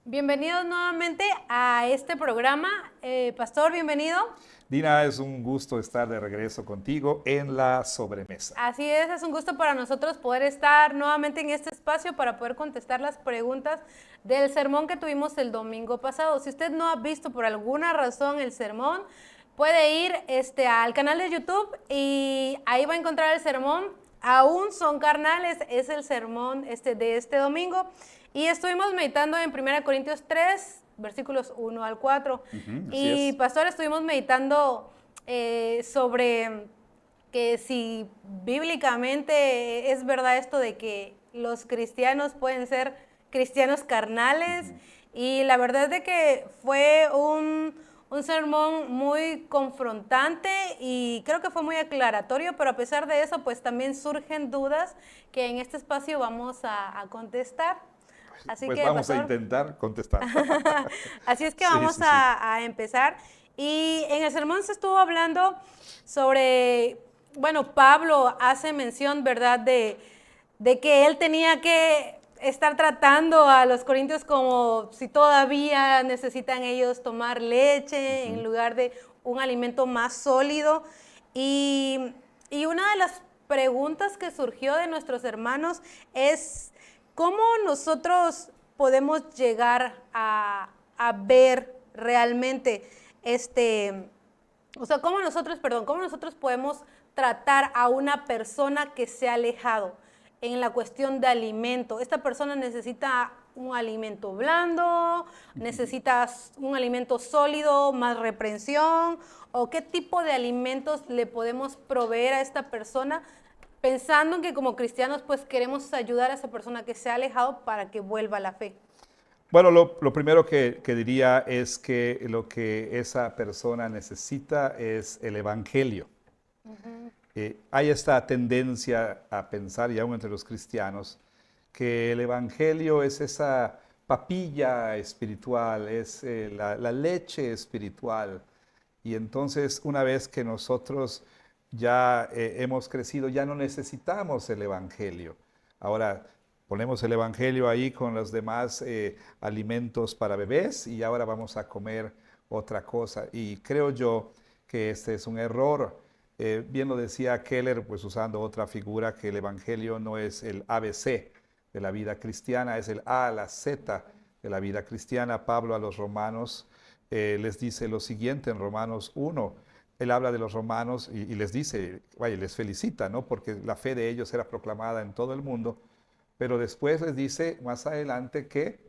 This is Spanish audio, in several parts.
Bienvenidos nuevamente a este programa. Pastor, bienvenido. Dina, es un gusto estar de regreso contigo en la sobremesa. Así es un gusto para nosotros poder estar nuevamente en este espacio para poder contestar las preguntas del sermón que tuvimos el domingo pasado. Si usted no ha visto por alguna razón el sermón, puede ir al canal de YouTube y ahí va a encontrar el sermón. Aún son carnales, es el sermón de este domingo. Y estuvimos meditando en 1 Corintios 3, versículos 1 al 4. Así Y es. pastor, estuvimos meditando sobre que si bíblicamente es verdad esto de que los cristianos pueden ser cristianos carnales. Y la verdad es de que fue un sermón muy confrontante y creo que fue muy aclaratorio, pero a pesar de eso, pues también surgen dudas que en este espacio vamos a contestar. Así Pues que, vamos a pastor, intentar contestar. así es que Sí, vamos sí, sí. a empezar. Y en el sermón se estuvo hablando sobre, bueno, Pablo hace mención, ¿verdad?, de que él tenía que estar tratando a los corintios como si todavía necesitan ellos tomar leche en lugar de un alimento más sólido. Y, y una de las preguntas que surgió de nuestros hermanos es cómo nosotros podemos llegar a ver realmente cómo nosotros podemos tratar a una persona que se ha alejado en la cuestión de alimento. Esta persona necesita un alimento blando, necesita un alimento sólido, más reprensión, o qué tipo de alimentos le podemos proveer a esta persona, pensando en que como cristianos pues queremos ayudar a esa persona que se ha alejado para que vuelva a la fe. Bueno, lo primero que diría es que lo que esa persona necesita es el Evangelio. Hay esta tendencia a pensar, y aún entre los cristianos, que el Evangelio es esa papilla espiritual, es la leche espiritual. Y entonces, una vez que nosotros ya hemos crecido, ya no necesitamos el Evangelio. Ahora, ponemos el Evangelio ahí con los demás alimentos para bebés y ahora vamos a comer otra cosa. Y creo yo que este es un error. Bien lo decía Keller, pues usando otra figura, que el Evangelio no es el ABC de la vida cristiana, es el A a la Z de la vida cristiana. Pablo a los romanos les dice lo siguiente en Romanos 1. Él habla de los romanos y les dice, vaya, les felicita, ¿no? Porque la fe de ellos era proclamada en todo el mundo, pero después les dice más adelante que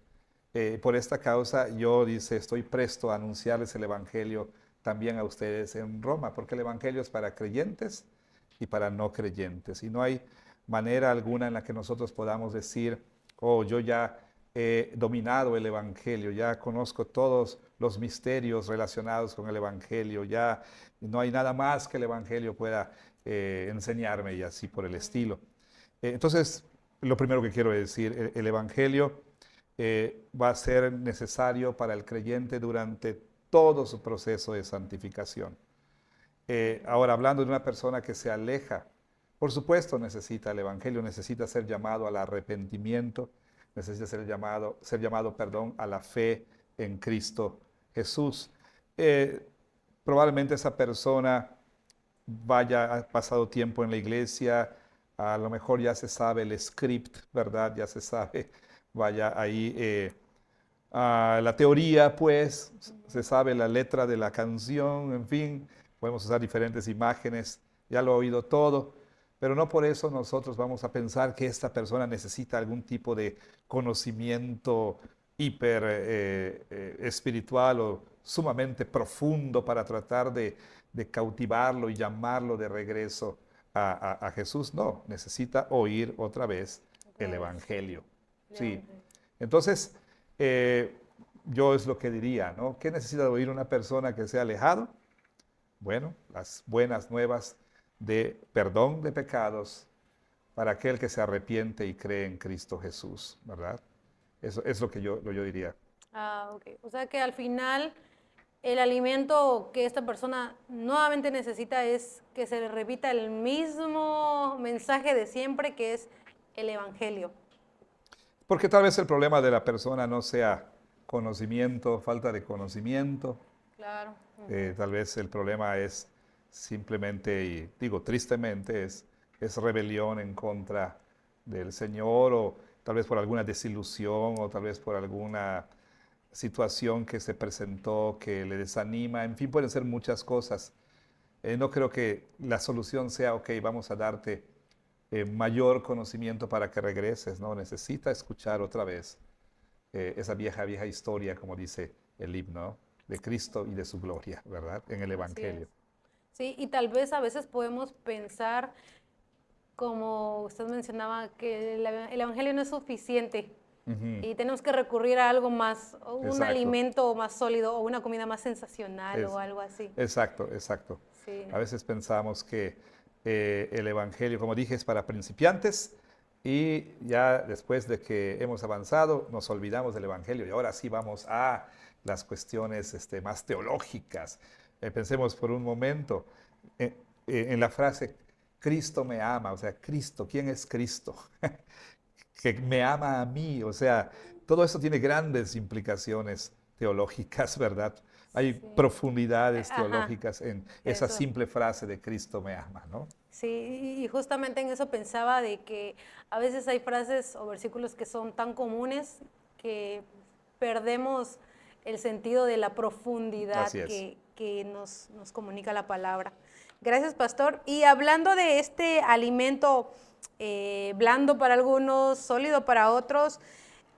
por esta causa yo, dice, estoy presto a anunciarles el Evangelio también a ustedes en Roma, porque el Evangelio es para creyentes y para no creyentes. Y no hay manera alguna en la que nosotros podamos decir, oh, yo ya he dominado el Evangelio, ya conozco todos los misterios relacionados con el Evangelio, ya no hay nada más que el Evangelio pueda enseñarme y así por el estilo. Entonces, lo primero que quiero decir, el Evangelio va a ser necesario para el creyente durante todo su proceso de santificación. Ahora, hablando de una persona que se aleja, por supuesto necesita el Evangelio, necesita ser llamado al arrepentimiento, necesita ser llamado, perdón, a la fe en Cristo Jesús. Eh, Probablemente esa persona ha pasado tiempo en la iglesia, a lo mejor ya se sabe el script, ¿verdad? Ya se sabe, vaya ahí la teoría, pues, se sabe la letra de la canción, en fin, podemos usar diferentes imágenes, ya lo ha oído todo, pero no por eso nosotros vamos a pensar que esta persona necesita algún tipo de conocimiento hiper espiritual o sumamente profundo para tratar de cautivarlo y llamarlo de regreso a Jesús. No, necesita oír otra vez Otra el vez, Evangelio. el Sí. Evangelio. Entonces, yo es lo que diría, ¿no? ¿Qué necesita oír una persona que se ha alejado? Bueno, las buenas nuevas de perdón de pecados para aquel que se arrepiente y cree en Cristo Jesús, ¿verdad? Eso es lo que yo diría. Ah, ok. O sea que al final el alimento que esta persona nuevamente necesita es que se le repita el mismo mensaje de siempre, que es el Evangelio. Porque tal vez el problema de la persona no sea conocimiento, falta de conocimiento. Claro. Tal vez el problema es simplemente, y digo tristemente, es rebelión en contra del Señor, o tal vez por alguna desilusión, o tal vez por alguna situación que se presentó que le desanima. En fin, pueden ser muchas cosas. No creo que la solución sea, ok, vamos a darte mayor conocimiento para que regreses, ¿no? Necesita escuchar otra vez esa vieja historia, como dice el himno, de Cristo y de su gloria, ¿verdad? En el Así Evangelio. es. Sí, y tal vez a veces podemos pensar, como usted mencionaba, que el Evangelio no es suficiente y tenemos que recurrir a algo más, o un Exacto. alimento más sólido o una comida más sensacional Es- o algo así. Exacto, exacto. Sí. A veces pensamos que el Evangelio, como dije, es para principiantes, y ya después de que hemos avanzado nos olvidamos del Evangelio y ahora sí vamos a las cuestiones más teológicas. Pensemos por un momento en la frase Cristo me ama, o sea, Cristo, ¿quién es Cristo? Que me ama a mí, o sea, todo eso tiene grandes implicaciones teológicas, ¿verdad? Hay Sí. profundidades Ajá, teológicas en esa eso. simple frase de Cristo me ama, ¿no? Sí, y justamente en eso pensaba de que a veces hay frases o versículos que son tan comunes que perdemos el sentido de la profundidad Así es. que nos comunica la palabra. Gracias, pastor. Y hablando de este alimento blando para algunos, sólido para otros,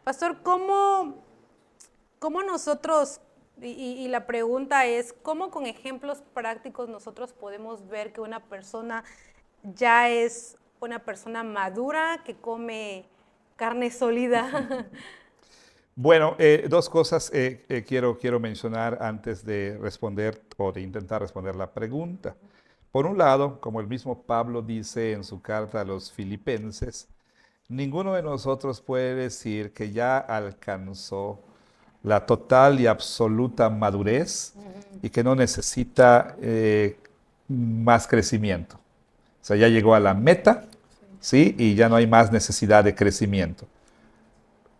pastor, ¿cómo nosotros, y la pregunta es, cómo con ejemplos prácticos nosotros podemos ver que una persona ya es una persona madura que come carne sólida? Bueno, dos cosas quiero mencionar antes de responder o de intentar responder la pregunta. Por un lado, como el mismo Pablo dice en su carta a los Filipenses, ninguno de nosotros puede decir que ya alcanzó la total y absoluta madurez y que no necesita más crecimiento. O sea, ya llegó a la meta, ¿sí? Y ya no hay más necesidad de crecimiento.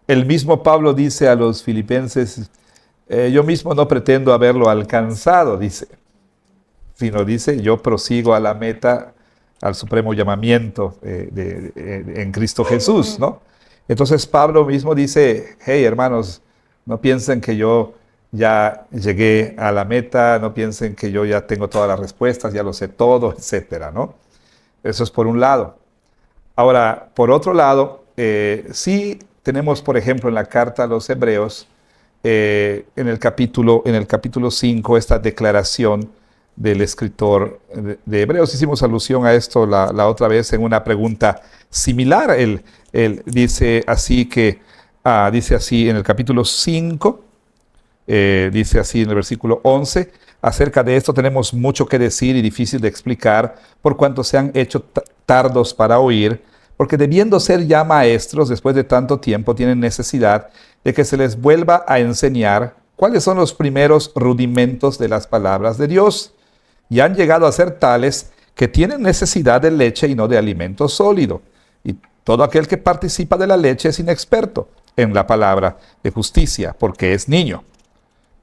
El mismo Pablo dice a los filipenses, yo mismo no pretendo haberlo alcanzado, dice, sino dice, yo prosigo a la meta, al supremo llamamiento en Cristo Jesús, ¿no? Entonces Pablo mismo dice, hey hermanos, no piensen que yo ya llegué a la meta, no piensen que yo ya tengo todas las respuestas, ya lo sé todo, etcétera, ¿no? Eso es por un lado. Ahora, por otro lado, sí tenemos, por ejemplo, en la carta a los Hebreos, en el capítulo 5, esta declaración del escritor de Hebreos. Hicimos alusión a esto la otra vez en una pregunta similar. Él dice así dice así en el capítulo 5, dice así en el versículo 11, acerca de esto tenemos mucho que decir y difícil de explicar, por cuanto se han hecho tardos para oír, porque debiendo ser ya maestros después de tanto tiempo, tienen necesidad de que se les vuelva a enseñar cuáles son los primeros rudimentos de las palabras de Dios. Y han llegado a ser tales que tienen necesidad de leche y no de alimento sólido. Y todo aquel que participa de la leche es inexperto en la palabra de justicia, porque es niño.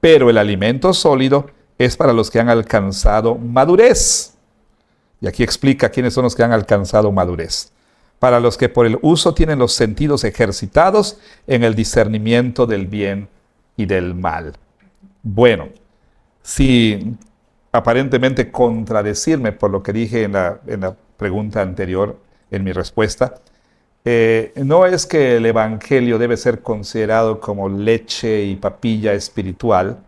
Pero el alimento sólido es para los que han alcanzado madurez. Y aquí explica quiénes son los que han alcanzado madurez. Para los que por el uso tienen los sentidos ejercitados en el discernimiento del bien y del mal. Bueno, si aparentemente contradecirme por lo que dije en la pregunta anterior, en mi respuesta, no es que el Evangelio debe ser considerado como leche y papilla espiritual,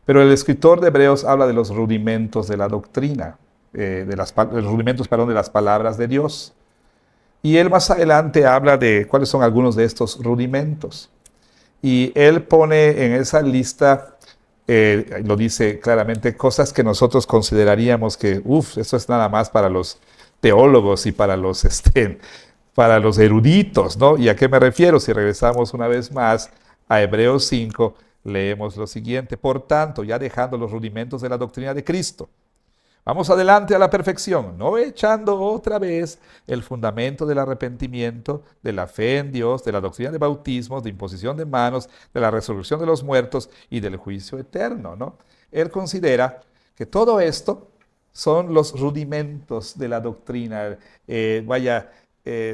pero el escritor de Hebreos habla de los rudimentos de la doctrina, de los rudimentos, de las palabras de Dios. Y él más adelante habla de cuáles son algunos de estos rudimentos. Y él pone en esa lista, lo dice claramente, cosas que nosotros consideraríamos que, eso es nada más para los teólogos y para los eruditos, ¿no? ¿Y a qué me refiero? Si regresamos una vez más a Hebreos 5, leemos lo siguiente. Por tanto, ya dejando los rudimentos de la doctrina de Cristo, Vamos adelante a la perfección, no echando otra vez el fundamento del arrepentimiento, de la fe en Dios, de la doctrina de bautismos, de imposición de manos, de la resurrección de los muertos y del juicio eterno, ¿no? Él considera que todo esto son los rudimentos de la doctrina,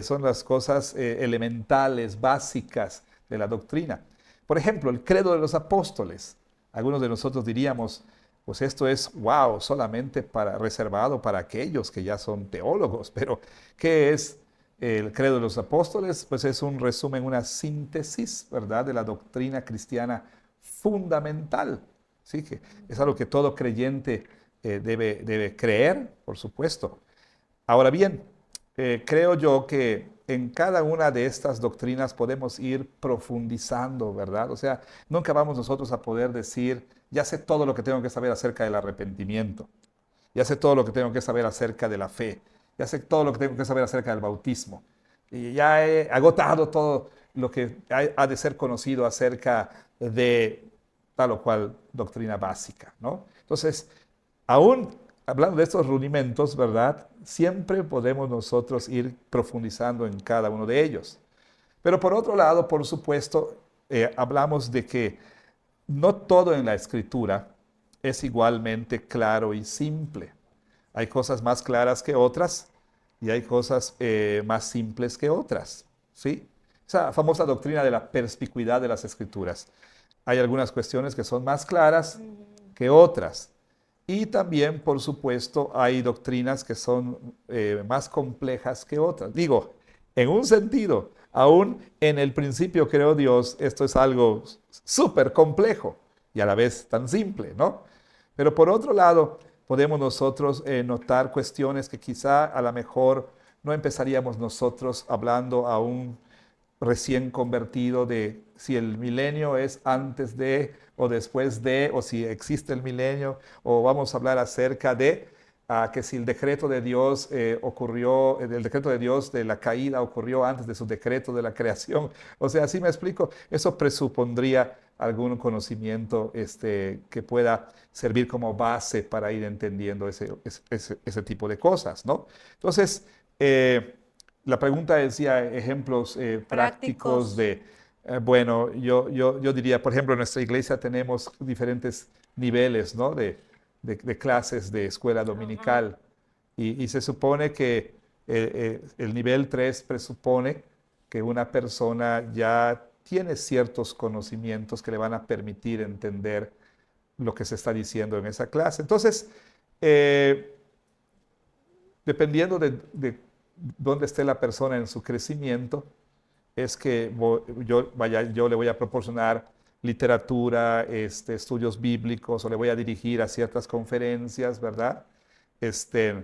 son las cosas elementales, básicas de la doctrina. Por ejemplo, el credo de los apóstoles. Algunos de nosotros diríamos, pues esto es, wow, solamente reservado para aquellos que ya son teólogos. Pero, ¿qué es el credo de los apóstoles? Pues es un resumen, una síntesis, ¿verdad?, de la doctrina cristiana fundamental. ¿Sí? Que es algo que todo creyente debe creer, por supuesto. Ahora bien, creo yo que en cada una de estas doctrinas podemos ir profundizando, ¿verdad? O sea, nunca vamos nosotros a poder decir, ya sé todo lo que tengo que saber acerca del arrepentimiento, ya sé todo lo que tengo que saber acerca de la fe, ya sé todo lo que tengo que saber acerca del bautismo, y ya he agotado todo lo que ha de ser conocido acerca de tal o cual doctrina básica, ¿no? Entonces, aún hablando de estos rudimentos, ¿verdad? Siempre podemos nosotros ir profundizando en cada uno de ellos. Pero por otro lado, por supuesto, hablamos de que no todo en la escritura es igualmente claro y simple. Hay cosas más claras que otras y hay cosas más simples que otras, ¿sí? Esa famosa doctrina de la perspicuidad de las escrituras. Hay algunas cuestiones que son más claras que otras. Y también, por supuesto, hay doctrinas que son más complejas que otras. Digo, en un sentido, aún en el principio creó Dios, esto es algo súper complejo y a la vez tan simple, ¿no? Pero por otro lado, podemos nosotros notar cuestiones que quizá a lo mejor no empezaríamos nosotros hablando a un recién convertido de si el milenio es antes de o después de, o si existe el milenio, o vamos a hablar acerca de que si el decreto de Dios ocurrió, el decreto de Dios de la caída ocurrió antes de su decreto de la creación. O sea, así me explico, eso presupondría algún conocimiento que pueda servir como base para ir entendiendo ese tipo de cosas, ¿no? Entonces, la pregunta decía ejemplos prácticos de, bueno, yo diría, por ejemplo, en nuestra iglesia tenemos diferentes niveles, ¿no?, de clases de escuela dominical. Y se supone que el nivel 3 presupone que una persona ya tiene ciertos conocimientos que le van a permitir entender lo que se está diciendo en esa clase. Entonces, dependiendo de dónde esté la persona en su crecimiento, es que yo le voy a proporcionar literatura, estudios bíblicos, o le voy a dirigir a ciertas conferencias, ¿verdad? Que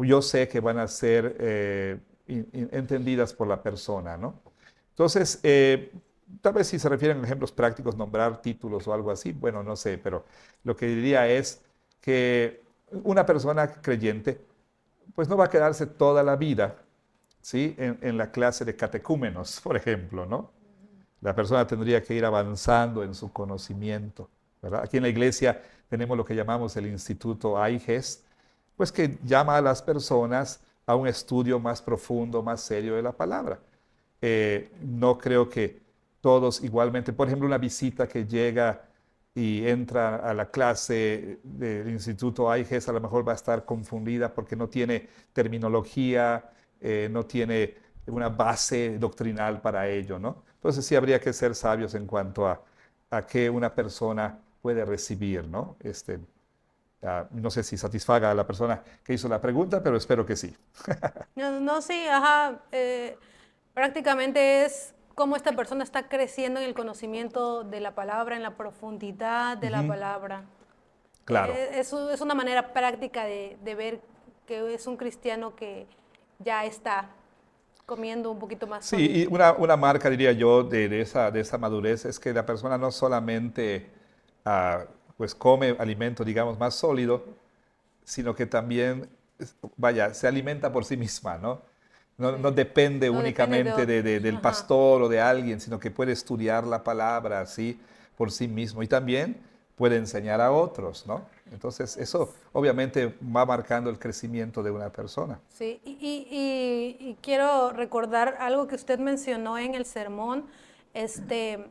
yo sé que van a ser entendidas por la persona, ¿no? Entonces, tal vez si se refieren a ejemplos prácticos, nombrar títulos o algo así, bueno, no sé, pero lo que diría es que una persona creyente pues no va a quedarse toda la vida, ¿sí?, en la clase de catecúmenos, por ejemplo, ¿no? La persona tendría que ir avanzando en su conocimiento, ¿verdad? Aquí en la iglesia tenemos lo que llamamos el Instituto AIGES, pues que llama a las personas a un estudio más profundo, más serio de la palabra. No creo que todos igualmente, por ejemplo, una visita que llega y entra a la clase del Instituto AIGES, a lo mejor va a estar confundida porque no tiene terminología, no tiene una base doctrinal para ello, ¿no? Entonces sí habría que ser sabios en cuanto a qué una persona puede recibir, ¿no? No sé si satisfaga a la persona que hizo la pregunta, pero espero que sí. No, no, sí, ajá. Prácticamente es cómo esta persona está creciendo en el conocimiento de la palabra, en la profundidad de la palabra. Claro. Es una manera práctica de ver que es un cristiano que ya está comiendo un poquito más Sí, sólido. y una marca, diría yo, de esa madurez es que la persona no solamente pues come alimento, digamos, más sólido, sino que también, vaya, se alimenta por sí misma, ¿no? No Sí. depende No depende de únicamente otros. del Ajá. pastor o de alguien, sino que puede estudiar la palabra así por sí mismo. Y también puede enseñar a otros, ¿no? Entonces, eso obviamente va marcando el crecimiento de una persona. Sí, y quiero recordar algo que usted mencionó en el sermón. Usted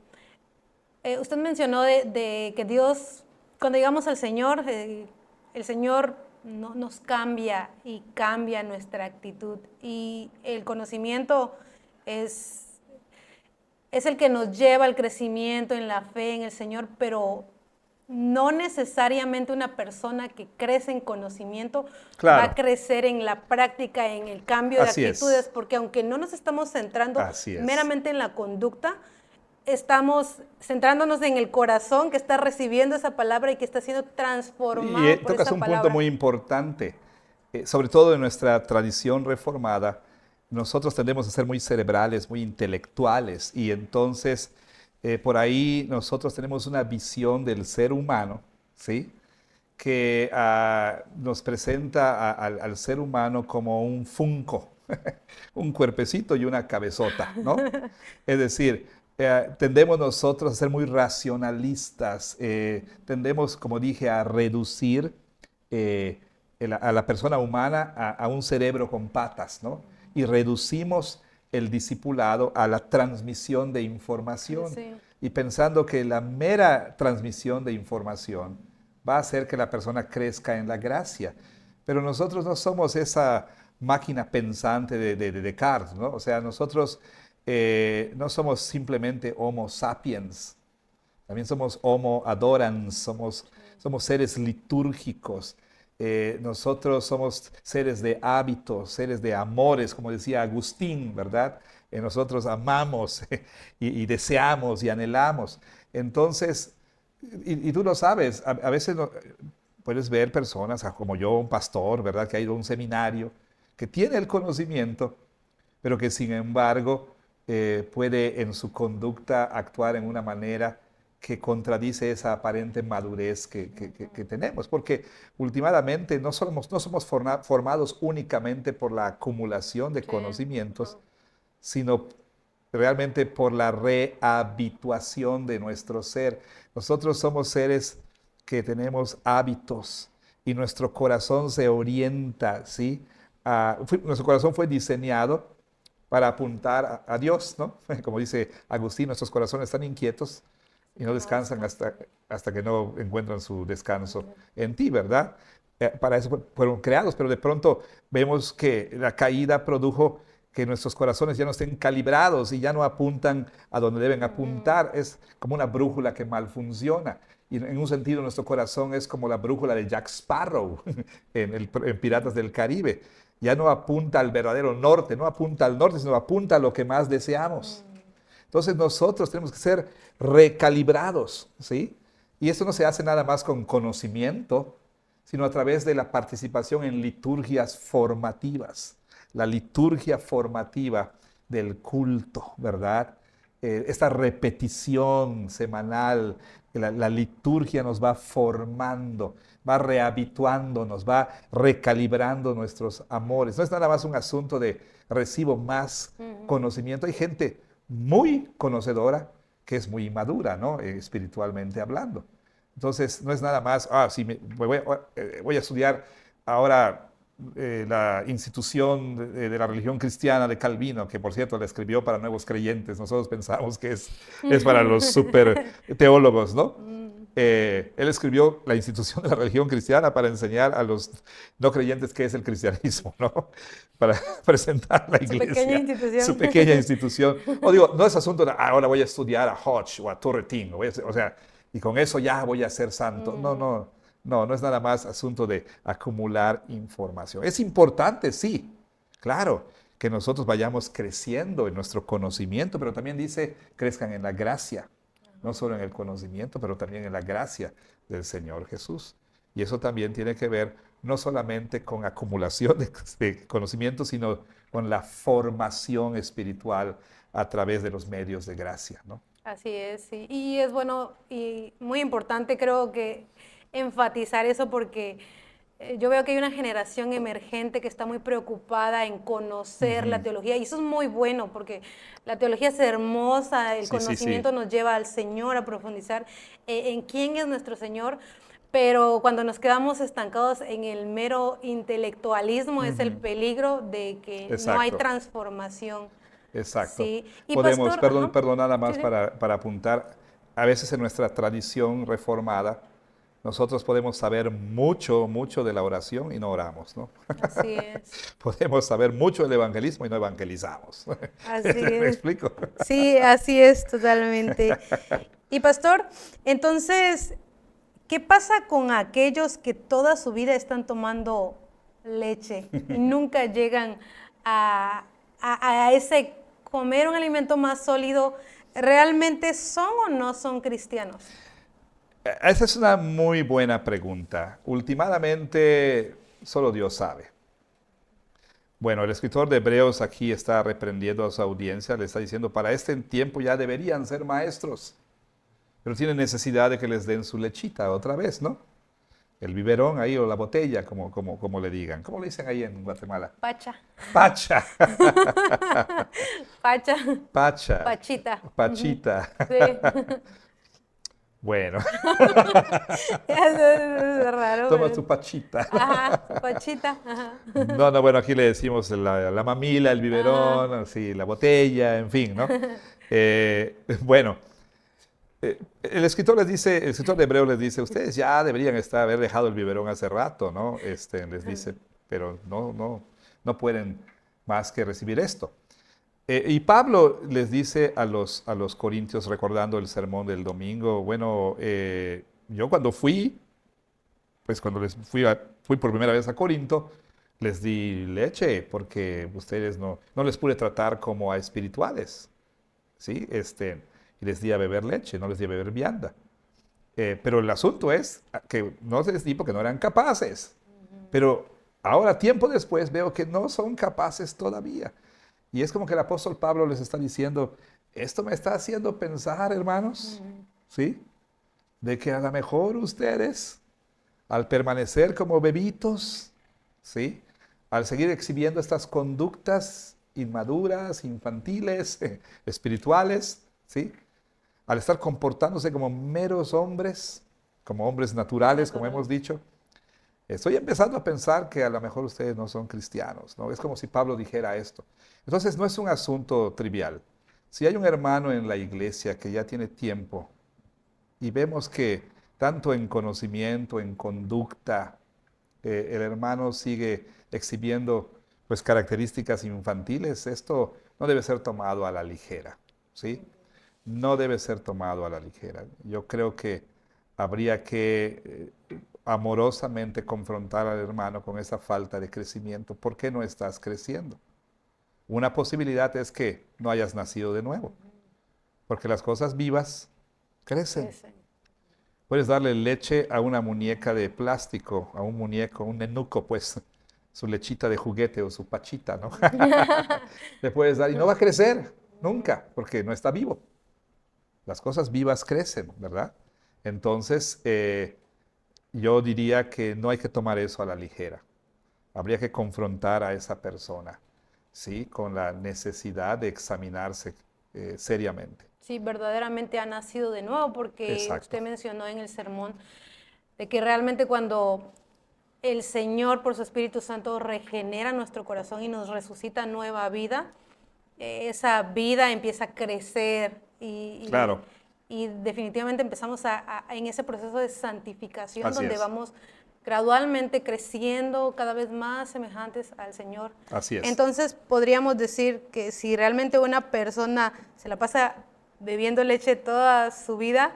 mencionó de que Dios, cuando llegamos al Señor, el Señor nos cambia y cambia nuestra actitud. Y el conocimiento es el que nos lleva al crecimiento en la fe en el Señor, pero no necesariamente una persona que crece en conocimiento va a Claro, crecer en la práctica, en el cambio de así actitudes, es, porque aunque no nos estamos centrando así es. meramente en la conducta, estamos centrándonos en el corazón que está recibiendo esa palabra y que está siendo Y transformado por tocas esa un punto palabra. muy importante, sobre todo en nuestra tradición reformada, nosotros tendemos a ser muy cerebrales, muy intelectuales, y entonces por ahí nosotros tenemos una visión del ser humano, ¿sí? Que nos presenta al ser humano como un funco, un cuerpecito y una cabezota, ¿no? Es decir, tendemos nosotros a ser muy racionalistas, tendemos, como dije, a reducir a la persona humana a un cerebro con patas, ¿no? Y reducimos el discipulado a la transmisión de información Sí. y pensando que la mera transmisión de información va a hacer que la persona crezca en la gracia. Pero nosotros no somos esa máquina pensante de Descartes, ¿no? O sea, nosotros no somos simplemente Homo sapiens, también somos Homo adorans, somos seres litúrgicos. Nosotros somos seres de hábitos, seres de amores, como decía Agustín, ¿verdad? Nosotros amamos y deseamos y anhelamos. Entonces, y tú lo sabes, a veces puedes ver personas como yo, un pastor, ¿verdad? Que ha ido a un seminario, que tiene el conocimiento, pero que sin embargo puede en su conducta actuar en una manera que contradice esa aparente madurez que tenemos, porque últimamente no somos formados únicamente por la acumulación de Sí. conocimientos, sino realmente por la rehabituación de nuestro ser. Nosotros somos seres que tenemos hábitos y nuestro corazón se orienta, ¿sí? Nuestro corazón fue diseñado para apuntar a Dios, ¿no? Como dice Agustín, nuestros corazones están inquietos y no No descansan descansa. hasta que no encuentran su descanso en ti, ¿verdad? Para eso fueron creados, pero de pronto vemos que la caída produjo que nuestros corazones ya no estén calibrados y ya no apuntan a donde deben apuntar. Es como una brújula que mal funciona. Y en un sentido nuestro corazón es como la brújula de Jack Sparrow en Piratas del Caribe. Ya no apunta al verdadero norte, no apunta al norte, sino apunta a lo que más deseamos. Entonces nosotros tenemos que ser recalibrados, ¿sí? Y esto no se hace nada más con conocimiento, sino a través de la participación en liturgias formativas. La liturgia formativa del culto, ¿verdad? Esta repetición semanal, la liturgia nos va formando, va rehabituándonos, va recalibrando nuestros amores. No es nada más un asunto de recibo más conocimiento. Hay gente muy conocedora que es muy inmadura, ¿no? Espiritualmente hablando. Entonces, no es nada más, sí, voy a estudiar ahora la institución de la religión cristiana de Calvino, que por cierto la escribió para nuevos creyentes. Nosotros pensamos que es para los super teólogos, ¿no? Él escribió la institución de la religión cristiana para enseñar a los no creyentes qué es el cristianismo, ¿no? Para presentar la Su pequeña iglesia, su institución. pequeña institución. O digo, no es asunto de ahora voy a estudiar a Hodge o a Turretín, o sea, y con eso ya voy a ser santo. No, no, no es nada más asunto de acumular información. Es importante, sí, claro, que nosotros vayamos creciendo en nuestro conocimiento, pero también dice, crezcan en la gracia, no solo en el conocimiento, pero también en la gracia del Señor Jesús. Y eso también tiene que ver no solamente con acumulación de conocimiento, sino con la formación espiritual a través de los medios de gracia, ¿no? Así es, sí. Y es bueno y muy importante creo que enfatizar eso porque yo veo que hay una generación emergente que está muy preocupada en conocer la teología y eso es muy bueno porque la teología es hermosa, el Sí, sí, conocimiento sí. nos lleva al Señor a profundizar en quién es nuestro Señor, pero cuando nos quedamos estancados en el mero intelectualismo es el peligro de que no hay Exacto, transformación. exacto. Sí, y Podemos, pastor, perdón, ajá, perdón, nada sí, más sí, para apuntar, a veces en nuestra tradición reformada, nosotros podemos saber mucho, mucho de la oración y no oramos, ¿no? así es. Podemos saber mucho del evangelismo y no evangelizamos. Así ¿Me es. explico? Sí, así es totalmente. Y pastor, entonces, ¿qué pasa con aquellos que toda su vida están tomando leche y nunca llegan a, a ese comer un alimento más sólido? ¿Realmente son o no son cristianos? Esa es una muy buena pregunta. Últimamente, solo Dios sabe. Bueno, el escritor de Hebreos aquí está reprendiendo a su audiencia, le está diciendo, para este tiempo ya deberían ser maestros, pero tienen necesidad de que les den su lechita otra vez, ¿no? El biberón ahí o la botella, como le digan. ¿Cómo le dicen ahí en Guatemala? Pacha. Pacha, Pacha. pacha, Pachita. Ujú. pachita. Sí. Bueno, Es raro, toma tu pero... pachita. Ajá, su pachita. Ajá. No, no, bueno, aquí le decimos la mamila, el Ajá. biberón, así, la botella, en fin, ¿no? Bueno, el escritor les dice, el escritor de Hebreos les dice, ustedes ya deberían haber dejado el biberón hace rato, ¿no? Les dice, pero no pueden más que recibir esto. Y Pablo les dice a los corintios, recordando el sermón del domingo, bueno, yo cuando fui, pues cuando fui por primera vez a Corinto, les di leche porque ustedes no les pude tratar como a espirituales, ¿sí? Y les di a beber leche, no les di a beber vianda. Pero el asunto es que no les di porque no eran capaces. Pero ahora, tiempo después, veo que no son capaces todavía. Y es como que el apóstol Pablo les está diciendo, esto me está haciendo pensar, hermanos, ¿sí? De que a lo mejor ustedes, al permanecer como bebitos, ¿sí? Al seguir exhibiendo estas conductas inmaduras, infantiles, espirituales, ¿sí? Al estar comportándose como meros hombres, como hombres naturales, como hemos Natural. dicho, estoy empezando a pensar que a lo mejor ustedes no son cristianos, ¿no? Es como si Pablo dijera esto. Entonces no es un asunto trivial. Si hay un hermano en la iglesia que ya tiene tiempo y vemos que tanto en conocimiento, en conducta, el hermano sigue exhibiendo pues características infantiles, esto no debe ser tomado a la ligera, ¿sí? No debe ser tomado a la ligera. Yo creo que habría que amorosamente confrontar al hermano con esa falta de crecimiento. ¿Por qué no estás creciendo? Una posibilidad es que no hayas nacido de nuevo, porque las cosas vivas crecen. Crecen. Puedes darle leche a una muñeca de plástico, a un muñeco, un nenuco, pues, su lechita de juguete o su pachita, ¿no? Le puedes dar y no va a crecer nunca, porque no está vivo. Las cosas vivas crecen, ¿verdad? Entonces, yo diría que no hay que tomar eso a la ligera. Habría que confrontar a esa persona, ¿sí? Con la necesidad de examinarse seriamente. Sí, verdaderamente ha nacido de nuevo, porque Exacto. usted mencionó en el sermón de que realmente cuando el Señor por su Espíritu Santo regenera nuestro corazón y nos resucita nueva vida, esa vida empieza a crecer Claro, y definitivamente empezamos en ese proceso de santificación así donde es, vamos gradualmente creciendo cada vez más semejantes al Señor. así es. Entonces podríamos decir que si realmente una persona se la pasa bebiendo leche toda su vida,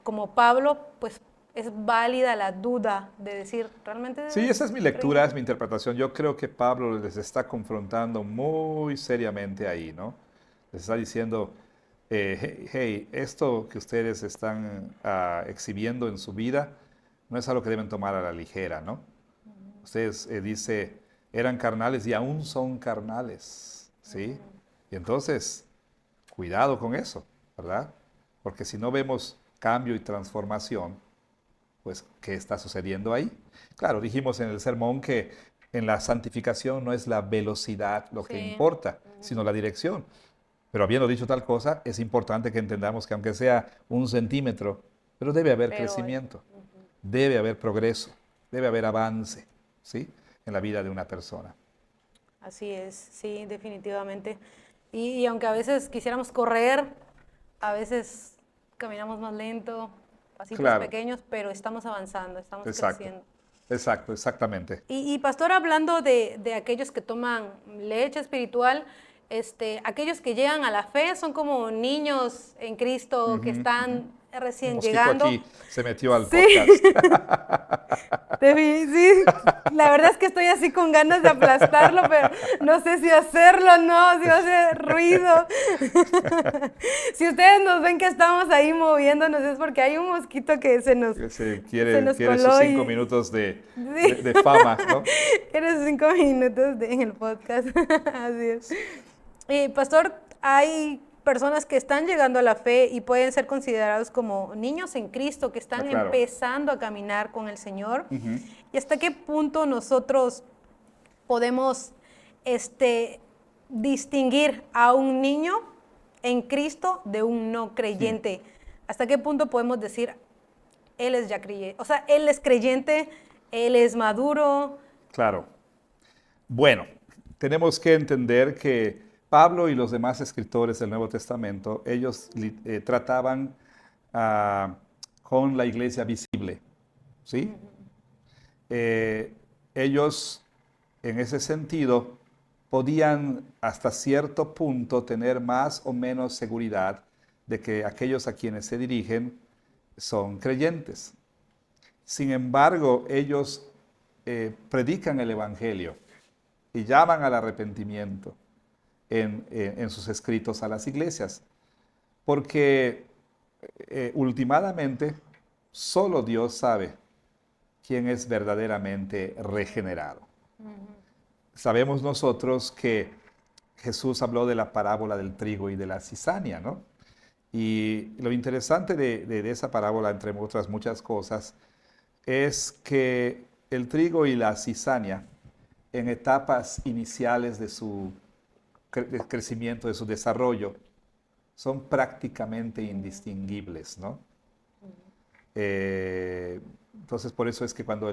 como Pablo, pues es válida la duda de decir, ¿realmente Sí, esa es mi eres lectura, es creyente? mi interpretación. Yo creo que Pablo les está confrontando muy seriamente ahí, ¿no? Les está diciendo, hey, esto que ustedes están exhibiendo en su vida no es algo que deben tomar a la ligera, ¿no? Ustedes, dice, eran carnales y aún son carnales, ¿sí? Y entonces, cuidado con eso, ¿verdad? Porque si no vemos cambio y transformación, pues, ¿qué está sucediendo ahí? Claro, dijimos en el sermón que en la santificación no es la velocidad lo que Sí. importa, sino la dirección. Pero habiendo dicho tal cosa, es importante que entendamos que aunque sea 1 centímetro, pero debe haber Pero, crecimiento, debe haber progreso, debe haber avance, ¿sí? En la vida de una persona. así es, sí, definitivamente. Y aunque a veces quisiéramos correr, a veces caminamos más lento, pasitos Claro, pequeños, pero estamos avanzando, estamos exacto, creciendo. exacto, exactamente. Y pastor, hablando de aquellos que toman leche espiritual, aquellos que llegan a la fe son como niños en Cristo que están Un recién mosquito llegando. aquí se metió al Sí, podcast. sí, la verdad es que estoy así con ganas de aplastarlo, pero no sé si hacerlo o no, si va a hacer ruido. Si ustedes nos ven que estamos ahí moviéndonos es porque hay un mosquito que se nos Quiere sus coló 5 minutos sí. de fama, ¿no? Eres 5 minutos en el podcast. Así es. Y pastor, hay personas que están llegando a la fe y pueden ser considerados como niños en Cristo, que están Claro. empezando a caminar con el Señor. ¿Y hasta qué punto nosotros podemos distinguir a un niño en Cristo de un no creyente? ¿Hasta qué punto podemos decir, él es ya creyente? O sea, él es creyente, él es maduro. Claro. Bueno, tenemos que entender que Pablo y los demás escritores del Nuevo Testamento, ellos trataban con la iglesia visible, ¿sí? Ellos, en ese sentido, podían hasta cierto punto tener más o menos seguridad de que aquellos a quienes se dirigen son creyentes. Sin embargo, ellos predican el Evangelio y llaman al arrepentimiento en sus escritos a las iglesias, porque últimamente solo Dios sabe quién es verdaderamente regenerado. Sabemos nosotros que Jesús habló de la parábola del trigo y de la cizaña, ¿no? Y lo interesante de esa parábola, entre otras muchas cosas, es que el trigo y la cizaña, en etapas iniciales de su crecimiento, de su desarrollo, son prácticamente indistinguibles, ¿no? Entonces, por eso es que cuando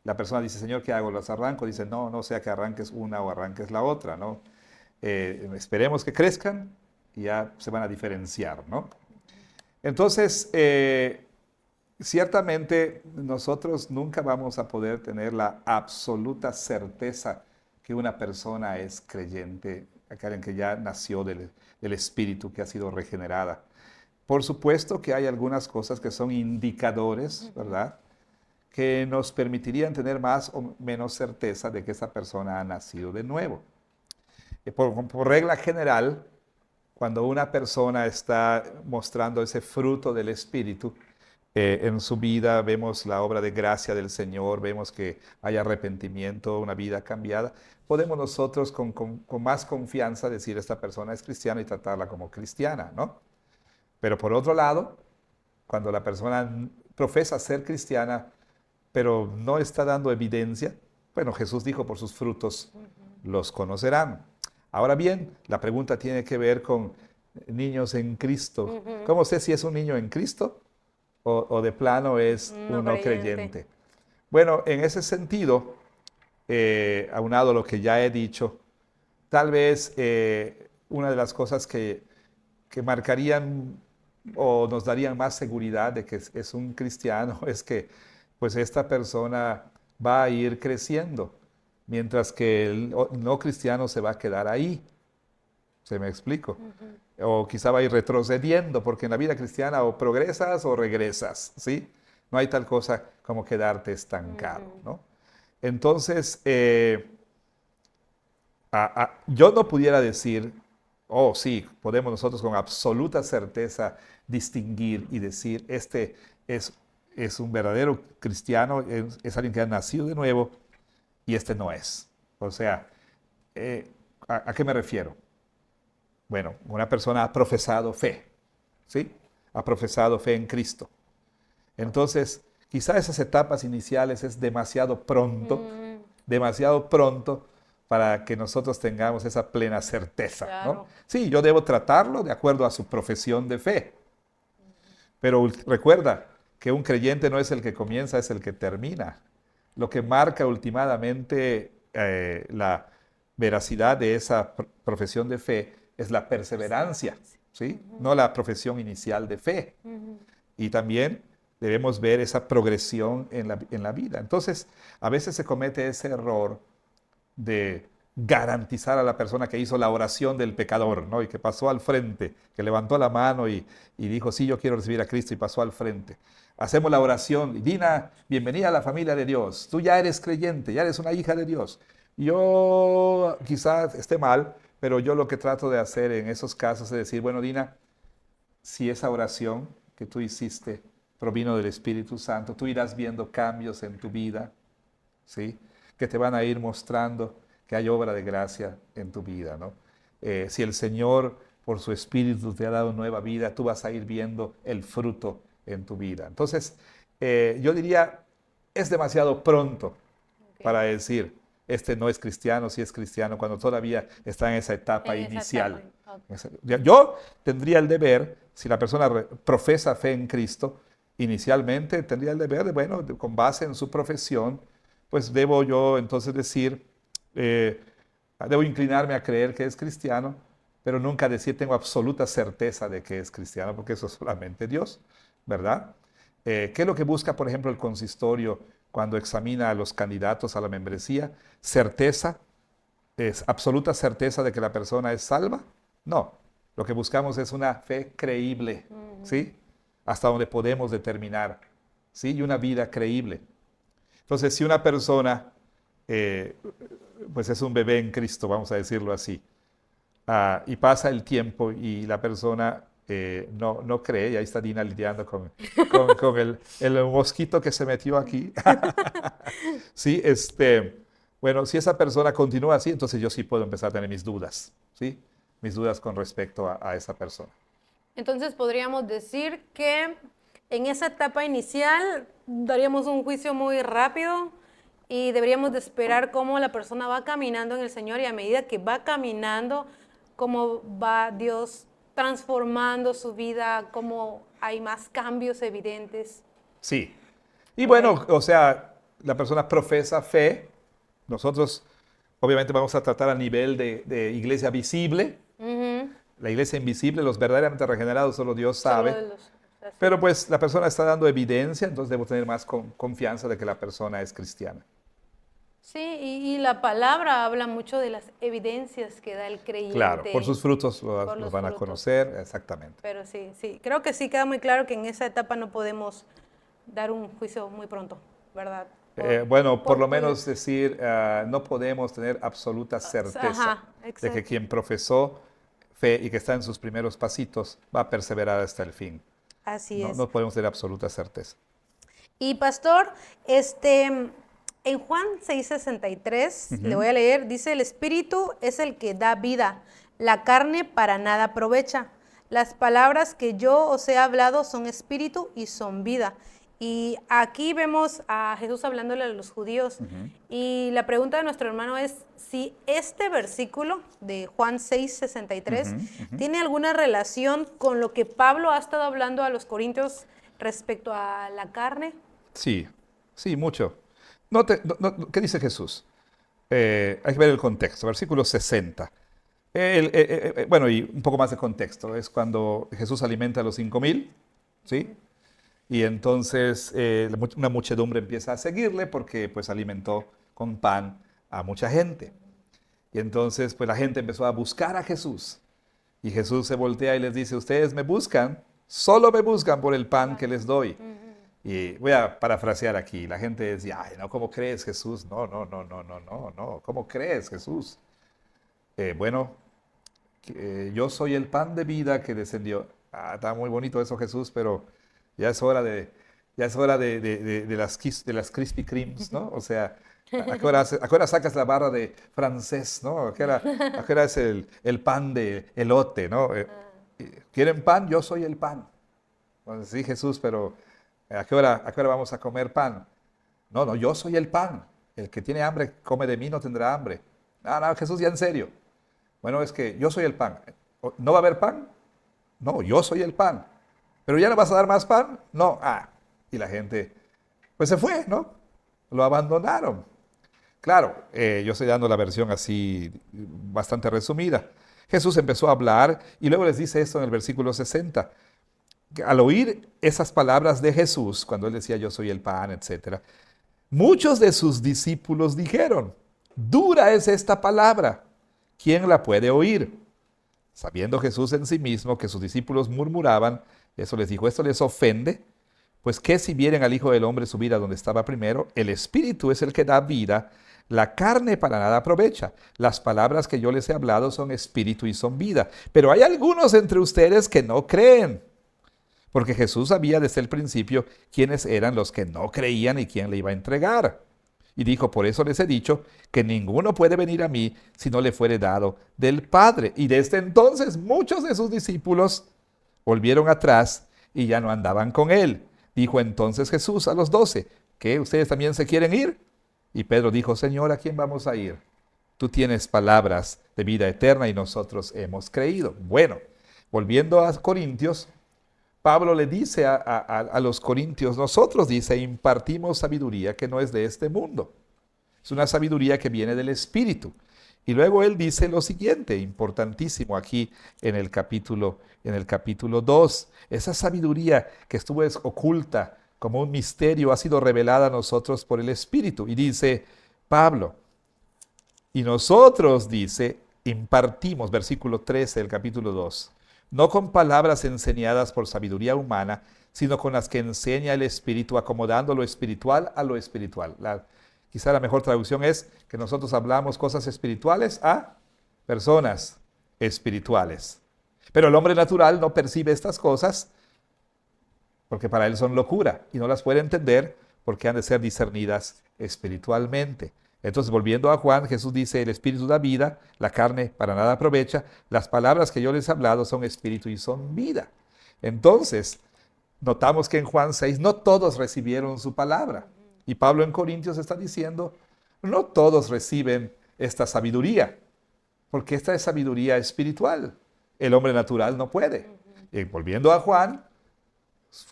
la persona dice, Señor, ¿qué hago? ¿Los arranco? Dice, no, no sea que arranques una o arranques la otra, ¿no? Esperemos que crezcan y ya se van a diferenciar, ¿no? Entonces, ciertamente nosotros nunca vamos a poder tener la absoluta certeza que una persona es creyente, aquella que ya nació del Espíritu, que ha sido regenerada. Por supuesto que hay algunas cosas que son indicadores, ¿verdad?, que nos permitirían tener más o menos certeza de que esa persona ha nacido de nuevo. Por regla general, cuando una persona está mostrando ese fruto del Espíritu, en su vida vemos la obra de gracia del Señor, vemos que hay arrepentimiento, una vida cambiada, podemos nosotros con más confianza decir esta persona es cristiana y tratarla como cristiana, ¿no? Pero por otro lado, cuando la persona profesa ser cristiana, pero no está dando evidencia, bueno, Jesús dijo, por sus frutos los conocerán. Ahora bien, la pregunta tiene que ver con niños en Cristo. ¿Cómo sé si es un niño en Cristo o de plano es un no creyente? Bueno, en ese sentido, aunado a lo que ya he dicho, tal vez una de las cosas que marcarían o nos darían más seguridad de que es un cristiano es que pues esta persona va a ir creciendo, mientras que el no cristiano se va a quedar ahí. ¿Se me explico? O quizá va a ir retrocediendo, porque en la vida cristiana o progresas o regresas, ¿sí? No hay tal cosa como quedarte estancado, ¿no? Entonces, yo no pudiera decir, oh sí, podemos nosotros con absoluta certeza distinguir y decir, este es un verdadero cristiano, es alguien que ha nacido de nuevo y este no es. O sea, ¿a qué me refiero? Bueno, una persona ha profesado fe, ¿sí? Ha profesado fe en Cristo. Entonces, quizá esas etapas iniciales es demasiado pronto para que nosotros tengamos esa plena certeza, ¿no? Claro. Sí, yo debo tratarlo de acuerdo a su profesión de fe, pero recuerda que un creyente no es el que comienza, es el que termina. Lo que marca últimamente la veracidad de esa profesión de fe es la perseverancia, ¿sí? No la profesión inicial de fe. Y también debemos ver esa progresión en la vida. Entonces, a veces se comete ese error de garantizar a la persona que hizo la oración del pecador, ¿no? Y que pasó al frente, que levantó la mano y dijo, sí, yo quiero recibir a Cristo, y pasó al frente. Hacemos la oración, y Dina, bienvenida a la familia de Dios, tú ya eres creyente, ya eres una hija de Dios. Yo quizás esté mal, pero yo lo que trato de hacer en esos casos es decir, bueno, Dina, si esa oración que tú hiciste provino del Espíritu Santo, tú irás viendo cambios en tu vida, ¿sí? Que te van a ir mostrando que hay obra de gracia en tu vida, ¿no? Si el Señor por su Espíritu te ha dado nueva vida, tú vas a ir viendo el fruto en tu vida. Entonces, yo diría, es demasiado pronto para decir, este no es cristiano, si es cristiano, cuando todavía está en esa etapa inicial. Yo tendría el deber, si la persona profesa fe en Cristo, inicialmente tendría el deber de, bueno, con base en su profesión, pues debo yo entonces decir, debo inclinarme a creer que es cristiano, pero nunca decir tengo absoluta certeza de que es cristiano, porque eso es solamente Dios, ¿verdad? ¿Qué es lo que busca, por ejemplo, el consistorio cuando examina a los candidatos a la membresía? ¿Certeza? ¿Es absoluta certeza de que la persona es salva? No, lo que buscamos es una fe creíble, ¿sí? Hasta donde podemos determinar, ¿sí? Y una vida creíble. Entonces, si una persona, pues es un bebé en Cristo, vamos a decirlo así, y pasa el tiempo y la persona no cree, y ahí está Dina lidiando con el mosquito que se metió aquí. Sí, bueno, si esa persona continúa así, entonces yo sí puedo empezar a tener mis dudas, ¿sí? Mis dudas con respecto a esa persona. Entonces podríamos decir que en esa etapa inicial daríamos un juicio muy rápido y deberíamos de esperar cómo la persona va caminando en el Señor, y a medida que va caminando, cómo va Dios transformando su vida, cómo hay más cambios evidentes. Sí. Y bueno, o sea, la persona profesa fe. Nosotros obviamente vamos a tratar a nivel de iglesia visible. La iglesia invisible, los verdaderamente regenerados, solo Dios sabe. Pero pues la persona está dando evidencia, entonces debo tener más confianza de que la persona es cristiana. Sí, y la palabra habla mucho de las evidencias que da el creyente. Claro, por sus frutos los van a conocer, exactamente. Pero sí, creo que sí queda muy claro que en esa etapa no podemos dar un juicio muy pronto, ¿verdad? Bueno, por lo menos decir, no podemos tener absoluta certeza de que quien profesó fe y que está en sus primeros pasitos va a perseverar hasta el fin. Así es. No podemos tener absoluta certeza. Y pastor, en Juan 6:63, le voy a leer, dice, el Espíritu es el que da vida, la carne para nada aprovecha. Las palabras que yo os he hablado son espíritu y son vida. Y aquí vemos a Jesús hablándole a los judíos. Y la pregunta de nuestro hermano es si este versículo de Juan 6:63 tiene alguna relación con lo que Pablo ha estado hablando a los corintios respecto a la carne. Sí, mucho. ¿Qué dice Jesús? Hay que ver el contexto, versículo 60. Bueno, y un poco más de contexto. Es cuando Jesús alimenta a los 5,000, ¿sí? Y entonces una muchedumbre empieza a seguirle porque pues alimentó con pan a mucha gente. Y entonces pues la gente empezó a buscar a Jesús. Y Jesús se voltea y les dice, ustedes me buscan, solo me buscan por el pan que les doy. Y voy a parafrasear aquí. La gente decía, ay, no, ¿cómo crees, Jesús? No, ¿cómo crees, Jesús? Bueno, yo soy el pan de vida que descendió. Está muy bonito eso, Jesús, pero ya es hora de las Krispy Kremes, ¿no? O sea, ¿a qué hora sacas la barra de francés, ¿no? ¿A qué hora es el pan de elote, ¿no? ¿Quieren pan? Yo soy el pan. Bueno, sí, Jesús, pero a qué hora vamos a comer pan? No, no, yo soy el pan. El que tiene hambre, come de mí, no tendrá hambre. Ah, no, Jesús, ya en serio. Bueno, es que yo soy el pan. ¿No va a haber pan? No, yo soy el pan. ¿Pero ya no vas a dar más pan? No. Ah, y la gente, pues se fue, ¿no? Lo abandonaron. Claro, yo estoy dando la versión así bastante resumida. Jesús empezó a hablar y luego les dice esto en el versículo 60. Que al oír esas palabras de Jesús, cuando él decía yo soy el pan, etcétera, muchos de sus discípulos dijeron, dura es esta palabra, ¿quién la puede oír? Sabiendo Jesús en sí mismo que sus discípulos murmuraban, eso les dijo, ¿esto les ofende? Pues que si vieren al Hijo del Hombre subir a donde estaba primero, el Espíritu es el que da vida, la carne para nada aprovecha. Las palabras que yo les he hablado son espíritu y son vida. Pero hay algunos entre ustedes que no creen. Porque Jesús sabía desde el principio quiénes eran los que no creían y quién le iba a entregar. Y dijo, por eso les he dicho que ninguno puede venir a mí si no le fuere dado del Padre. Y desde entonces muchos de sus discípulos volvieron atrás y ya no andaban con él. Dijo entonces Jesús a los 12, ¿qué? ¿Ustedes también se quieren ir? Y Pedro dijo, Señor, ¿a quién vamos a ir? Tú tienes palabras de vida eterna y nosotros hemos creído. Bueno, volviendo a Corintios, Pablo le dice a los corintios, nosotros, dice, impartimos sabiduría que no es de este mundo. Es una sabiduría que viene del Espíritu. Y luego él dice lo siguiente, importantísimo aquí en el capítulo 2. Esa sabiduría que estuvo oculta como un misterio ha sido revelada a nosotros por el Espíritu. Y dice Pablo, y nosotros, dice, impartimos, versículo 13 del capítulo 2, no con palabras enseñadas por sabiduría humana, sino con las que enseña el Espíritu, acomodando lo espiritual a lo espiritual. Quizá la mejor traducción es que nosotros hablamos cosas espirituales a personas espirituales. Pero el hombre natural no percibe estas cosas porque para él son locura y no las puede entender porque han de ser discernidas espiritualmente. Entonces, volviendo a Juan, Jesús dice, el Espíritu da vida, la carne para nada aprovecha, las palabras que yo les he hablado son espíritu y son vida. Entonces, notamos que en Juan 6 no todos recibieron su palabra. Y Pablo en Corintios está diciendo, no todos reciben esta sabiduría, porque esta es sabiduría espiritual. El hombre natural no puede. Y volviendo a Juan,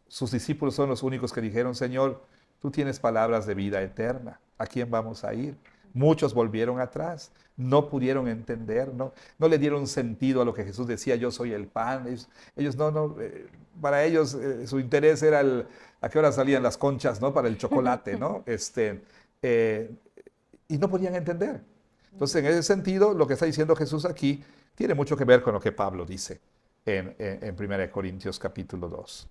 sus discípulos son los únicos que dijeron, Señor, tú tienes palabras de vida eterna. ¿A quién vamos a ir? Muchos volvieron atrás, no pudieron entender, no le dieron sentido a lo que Jesús decía, yo soy el pan. Ellos para ellos su interés era a qué hora salían las conchas, ¿no? Para el chocolate, ¿no? Y no podían entender. Entonces, en ese sentido, lo que está diciendo Jesús aquí tiene mucho que ver con lo que Pablo dice en 1 Corintios capítulo 2.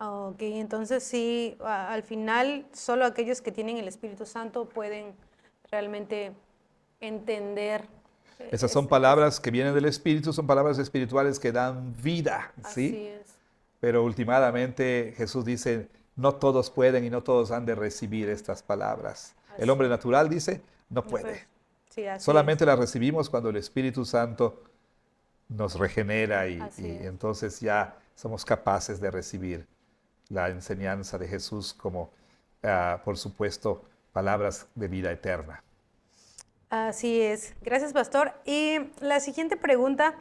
Ok, entonces sí, al final solo aquellos que tienen el Espíritu Santo pueden realmente entender. Esas son palabras que vienen del Espíritu, son palabras espirituales que dan vida, ¿sí? Así es. Pero últimamente Jesús dice, no todos pueden y no todos han de recibir estas palabras. Así. El hombre natural dice, no puede. Sí, así Solamente es. las recibimos cuando el Espíritu Santo nos regenera y entonces ya somos capaces de recibir la enseñanza de Jesús como, por supuesto, palabras de vida eterna. Así es. Gracias, pastor. Y la siguiente pregunta,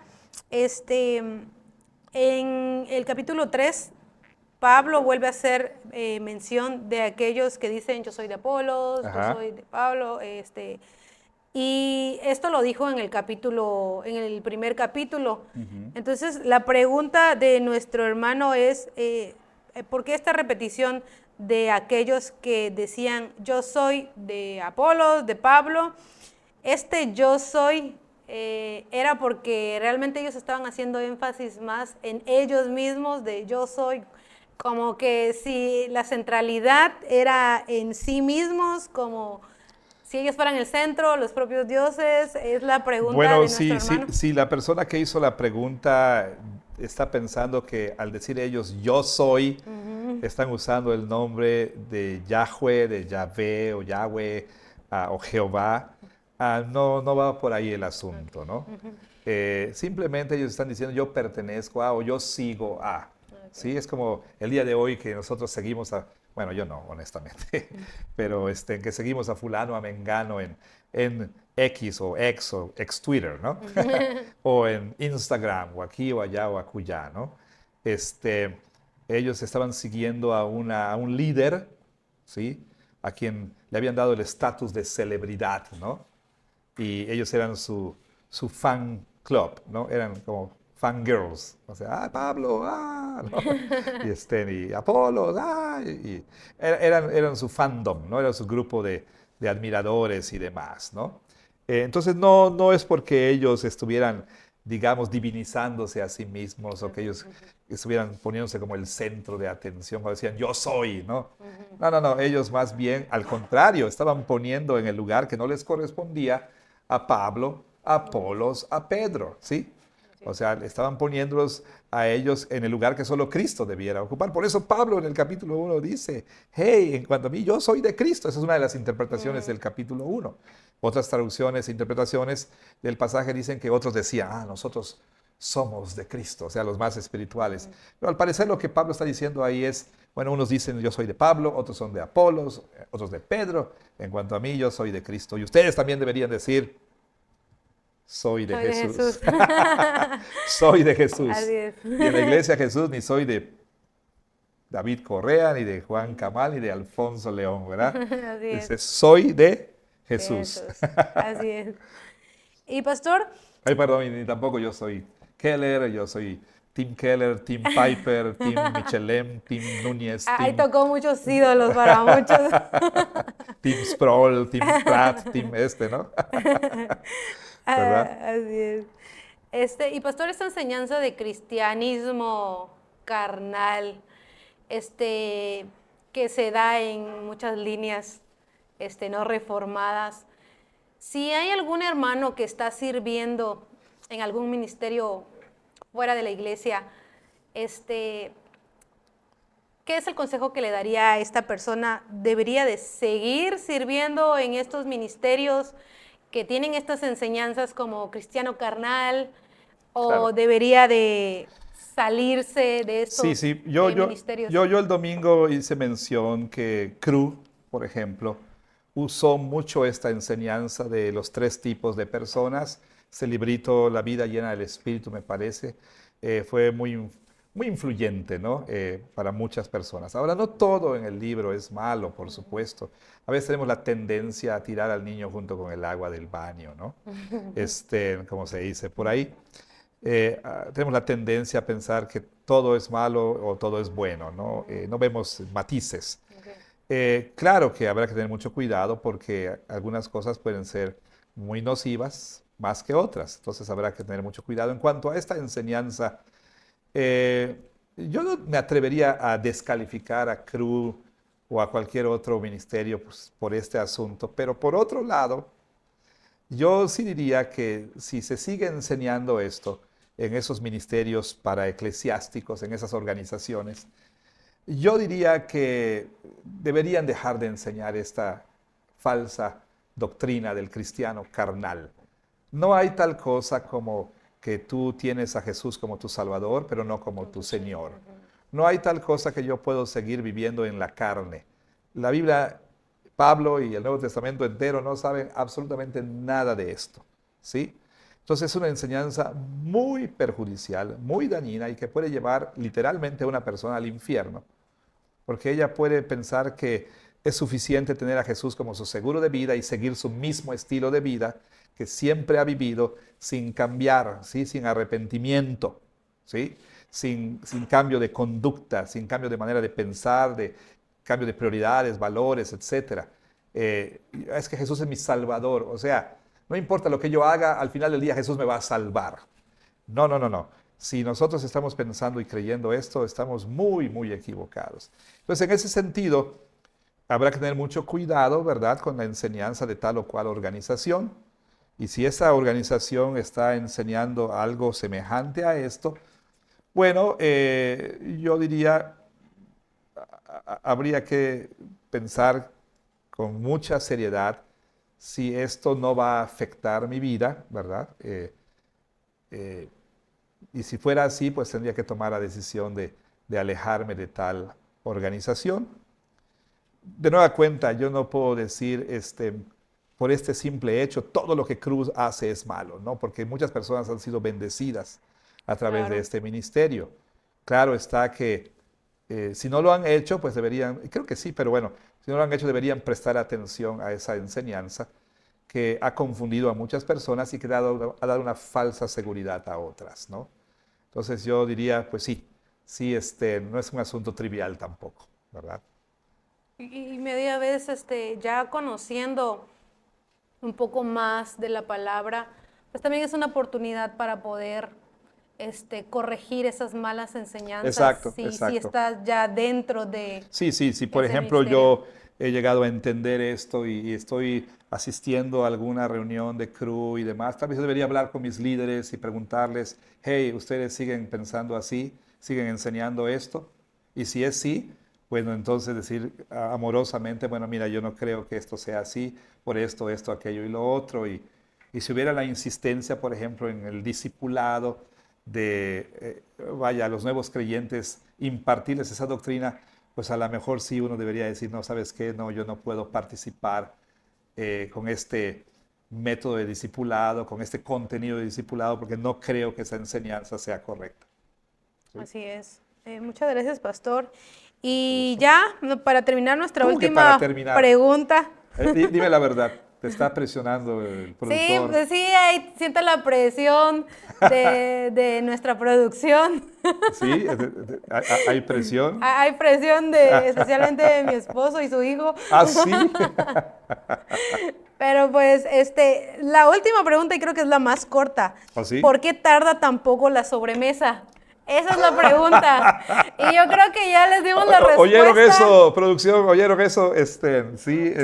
en el capítulo 3, Pablo vuelve a hacer mención de aquellos que dicen yo soy de Apolos, yo soy de Pablo, y esto lo dijo en el primer capítulo. Entonces, la pregunta de nuestro hermano es, ¿por qué esta repetición de aquellos que decían yo soy de Apolos, de Pablo? Yo soy era porque realmente ellos estaban haciendo énfasis más en ellos mismos, de yo soy, como que si la centralidad era en sí mismos, como si ellos fueran el centro, los propios dioses. Es la pregunta de nuestro hermano. Si la persona que hizo la pregunta está pensando que al decir ellos yo soy, están usando el nombre de Yahweh, de Yahvé o Yahweh o Jehová, no va por ahí el asunto, ¿no? Simplemente ellos están diciendo yo pertenezco a o yo sigo a. ¿sí? Es como el día de hoy que nosotros seguimos bueno, yo no, honestamente, pero que seguimos a fulano, a mengano en X o ex Twitter, ¿no? O en Instagram, o aquí o allá o acullá, ¿no? Este, ellos estaban siguiendo a un líder, ¿sí? A quien le habían dado el estatus de celebridad, ¿no? Y ellos eran su fan club, ¿no? Eran como fangirls, o sea, Pablo, ¿no? Y Apolo, eran su fandom, ¿no? Era su grupo de admiradores y demás, ¿no? Entonces no es porque ellos estuvieran, digamos, divinizándose a sí mismos o que ellos estuvieran poniéndose como el centro de atención o decían, yo soy, ¿no? No, ellos más bien, al contrario, estaban poniendo en el lugar que no les correspondía a Pablo, a Apolos, a Pedro, ¿sí? O sea, estaban poniéndolos a ellos en el lugar que solo Cristo debiera ocupar. Por eso Pablo en el capítulo 1 dice, hey, en cuanto a mí, yo soy de Cristo. Esa es una de las interpretaciones del capítulo 1. Otras traducciones e interpretaciones del pasaje dicen que otros decían, nosotros somos de Cristo, o sea, los más espirituales. Pero al parecer lo que Pablo está diciendo ahí es, bueno, unos dicen yo soy de Pablo, otros son de Apolos, otros de Pedro. En cuanto a mí, yo soy de Cristo. Y ustedes también deberían decir, soy de Soy de Jesús. Jesús. Soy de Jesús. Así es. Y en la iglesia Jesús ni soy de David Correa, ni de Juan Camal, ni de Alfonso León, ¿verdad? Así es. Dice, soy de De Jesús. Jesús. Así es. Y pastor, Ay, perdón, y ni tampoco yo soy Keller, yo soy Tim Keller, Tim Piper, Tim Michelem, Tim Núñez, ahí Tim, tocó muchos ídolos para muchos. Tim Sproul, Tim Pratt, Tim ¿no? ¿Verdad? Así es. Y pastor, esta enseñanza de cristianismo carnal, que se da en muchas líneas, no reformadas. Si hay algún hermano que está sirviendo en algún ministerio fuera de la iglesia, ¿qué es el consejo que le daría a esta persona? ¿Debería de seguir sirviendo en estos ministerios que tienen estas enseñanzas como cristiano carnal, o Claro. debería de salirse de Sí, estos sí. ministerios? Yo el domingo hice mención que Cru, por ejemplo, usó mucho esta enseñanza de los tres tipos de personas. Ese librito, La vida llena del Espíritu, me parece, fue muy influyente, ¿no? Para muchas personas. Ahora, no todo en el libro es malo, por supuesto. A veces tenemos la tendencia a tirar al niño junto con el agua del baño, ¿no? Como se dice por ahí. Tenemos la tendencia a pensar que todo es malo o todo es bueno, ¿no? No vemos matices. Claro que habrá que tener mucho cuidado porque algunas cosas pueden ser muy nocivas más que otras, entonces habrá que tener mucho cuidado. En cuanto a esta enseñanza, yo no me atrevería a descalificar a CRU o a cualquier otro ministerio pues, por este asunto, pero por otro lado, yo sí diría que si se sigue enseñando esto en esos ministerios para eclesiásticos, en esas organizaciones, yo diría que deberían dejar de enseñar esta falsa doctrina del cristiano carnal. No hay tal cosa como que tú tienes a Jesús como tu Salvador, pero no como tu Señor. No hay tal cosa que yo puedo seguir viviendo en la carne. La Biblia, Pablo y el Nuevo Testamento entero no saben absolutamente nada de esto, ¿sí? Entonces es una enseñanza muy perjudicial, muy dañina y que puede llevar literalmente a una persona al infierno, porque ella puede pensar que es suficiente tener a Jesús como su seguro de vida y seguir su mismo estilo de vida que siempre ha vivido sin cambiar, ¿sí? Sin arrepentimiento, ¿sí? Sin cambio de conducta, sin cambio de manera de pensar, de cambio de prioridades, valores, etc. Es que Jesús es mi salvador, o sea, no importa lo que yo haga, al final del día Jesús me va a salvar. No. Si nosotros estamos pensando y creyendo esto, estamos muy equivocados. Entonces, en ese sentido, habrá que tener mucho cuidado, ¿verdad?, con la enseñanza de tal o cual organización. Y si esa organización está enseñando algo semejante a esto, bueno, yo diría, habría que pensar con mucha seriedad si esto no va a afectar mi vida, ¿verdad? Y si fuera así, pues tendría que tomar la decisión de de alejarme de tal organización. De nueva cuenta, yo no puedo decir por este simple hecho, todo lo que Cruz hace es malo, ¿no? Porque muchas personas han sido bendecidas a través de Claro. este ministerio. Claro está que si no lo han hecho, pues deberían, creo que sí, pero bueno, si no lo han hecho, deberían prestar atención a esa enseñanza que ha confundido a muchas personas y que ha dado una falsa seguridad a otras, ¿no? Entonces yo diría, pues sí, sí, no es un asunto trivial tampoco, ¿verdad? Y media vez, ya conociendo un poco más de la palabra, pues también es una oportunidad para poder corregir esas malas enseñanzas Exacto, si exacto. estás ya dentro de Sí, sí, sí. Por ese ejemplo, ministerio. yo he llegado a entender esto y estoy asistiendo a alguna reunión de crew y demás. Tal vez debería hablar con mis líderes y preguntarles, hey, ¿ustedes siguen pensando así? ¿Siguen enseñando esto? Y si es sí, bueno, entonces decir amorosamente, bueno, mira, yo no creo que esto sea así, por esto, esto, aquello y lo otro. Y si hubiera la insistencia, por ejemplo, en el discipulado a los nuevos creyentes, impartirles esa doctrina, pues a lo mejor sí uno debería decir, no, ¿sabes qué? No, yo no puedo participar con este método de discipulado, con este contenido de discipulado, porque no creo que esa enseñanza sea correcta. ¿Sí? Así es. Muchas gracias, pastor. Y ya, para terminar nuestra ¿Cómo que para última terminar? pregunta. Dime la verdad, ¿te está presionando el Sí, productor? pues sí, ahí siento la presión de nuestra producción. ¿Sí? ¿Hay presión? Hay presión especialmente de mi esposo y su hijo. ¿Ah, sí? Pero pues, la última pregunta, y creo que es la más corta. ¿Ah, sí? ¿Por qué tarda tan poco la sobremesa? Esa es la pregunta. Y yo creo que ya les dimos la ¿Oyeron respuesta. eso, producción? ¿Oyeron eso? Sí,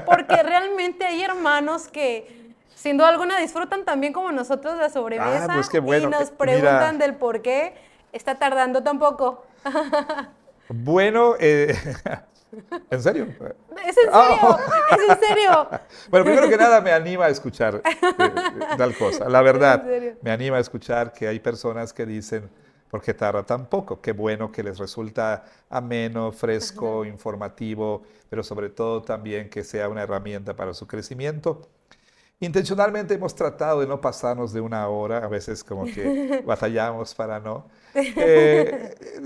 Porque realmente hay hermanos que, sin duda alguna, disfrutan también como nosotros la sobremesa pues qué y bueno. nos Mira, preguntan del por qué está tardando tan poco. bueno, ¿en serio? ¿Es en serio? ¿Es en serio? Bueno, primero que nada me anima a escuchar tal cosa. La ¿Es en verdad, serio? me anima a escuchar que hay personas que dicen, ¿por qué tarda tan poco? Qué bueno que les resulta ameno, fresco, informativo, pero sobre todo también que sea una herramienta para su crecimiento. Intencionalmente hemos tratado de no pasarnos de una hora, a veces como que batallamos para no.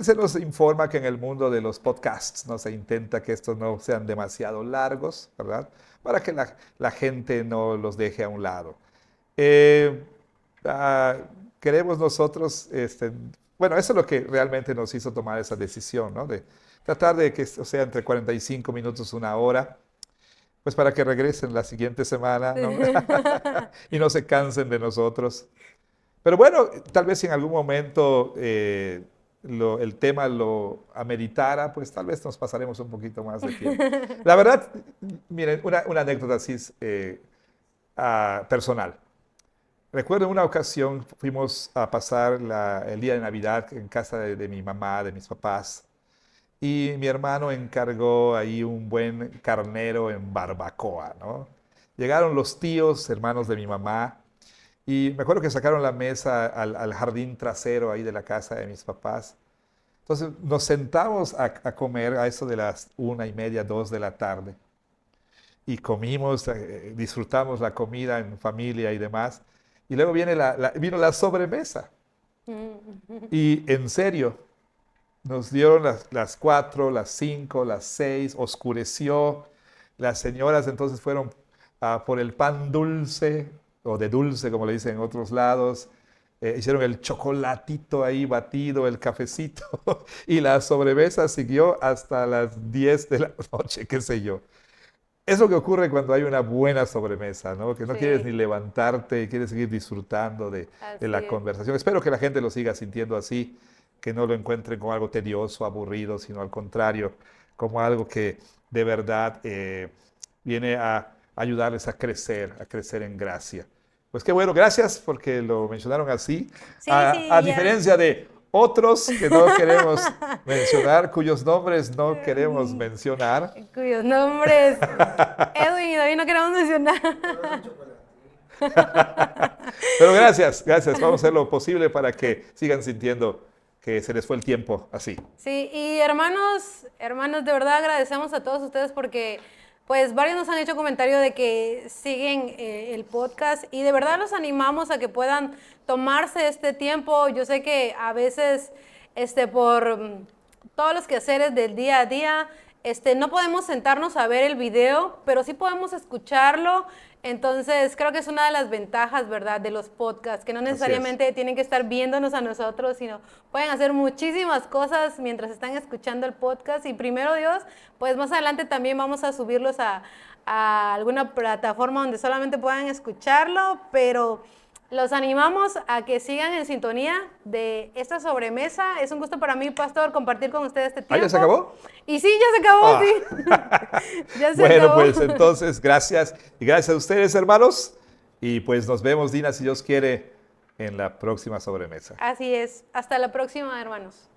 Se nos informa que en el mundo de los podcasts no se intenta que estos no sean demasiado largos, ¿verdad? Para que la gente no los deje a un lado. Eh, ah, Queremos nosotros, bueno, eso es lo que realmente nos hizo tomar esa decisión, ¿no? De tratar de que esto sea entre 45 minutos, una hora, pues para que regresen la siguiente semana, ¿no? Y no se cansen de nosotros. Pero bueno, tal vez si en algún momento el tema lo ameritara, pues tal vez nos pasaremos un poquito más de tiempo. La verdad, miren, una anécdota así personal. Recuerdo en una ocasión fuimos a pasar el día de Navidad en casa de mi mamá, de mis papás, y mi hermano encargó ahí un buen carnero en barbacoa, ¿no? Llegaron los tíos, hermanos de mi mamá, y me acuerdo que sacaron la mesa al jardín trasero ahí de la casa de mis papás. Entonces nos sentamos a comer a eso de las 1:30, 2 de la tarde. Y comimos, disfrutamos la comida en familia y demás. Y luego vino la sobremesa. Y en serio, nos dieron las 4, las 5, las 6, oscureció. Las señoras entonces fueron por el pan dulce, o de dulce, como le dicen en otros lados. Hicieron el chocolatito ahí batido, el cafecito, y la sobremesa siguió hasta las 10 de la noche, qué sé yo. Es lo que ocurre cuando hay una buena sobremesa, ¿no? Que no quieres Sí, ni levantarte y quieres seguir disfrutando de así la es. conversación. Espero que la gente lo siga sintiendo así, que no lo encuentren como algo tedioso, aburrido, sino al contrario, como algo que de verdad viene a ayudarles a crecer en gracia. Pues qué bueno, gracias porque lo mencionaron así, Sí, a sí, ya. diferencia de otros que no queremos mencionar, cuyos nombres no queremos mencionar. Cuyos nombres Edwin y David no queremos mencionar. Pero gracias, gracias. Vamos a hacer lo posible para que sigan sintiendo que se les fue el tiempo así. Sí, y hermanos, de verdad agradecemos a todos ustedes porque pues varios nos han hecho comentario de que siguen el podcast y de verdad los animamos a que puedan tomarse este tiempo. Yo sé que a veces por todos los quehaceres del día a día no podemos sentarnos a ver el video, pero sí podemos escucharlo. Entonces, creo que es una de las ventajas, ¿verdad?, de los podcasts, que no necesariamente tienen que estar viéndonos a nosotros, sino pueden hacer muchísimas cosas mientras están escuchando el podcast. Y primero Dios, pues más adelante también vamos a subirlos a alguna plataforma donde solamente puedan escucharlo, pero los animamos a que sigan en sintonía de esta sobremesa. Es un gusto para mí, pastor, compartir con ustedes este tiempo. ¿Ah, ya se acabó? Y sí, ya se acabó, sí. Ya se Bueno, acabó. pues entonces, gracias. Y gracias a ustedes, hermanos. Y pues nos vemos, Dina, si Dios quiere, en la próxima sobremesa. Así es. Hasta la próxima, hermanos.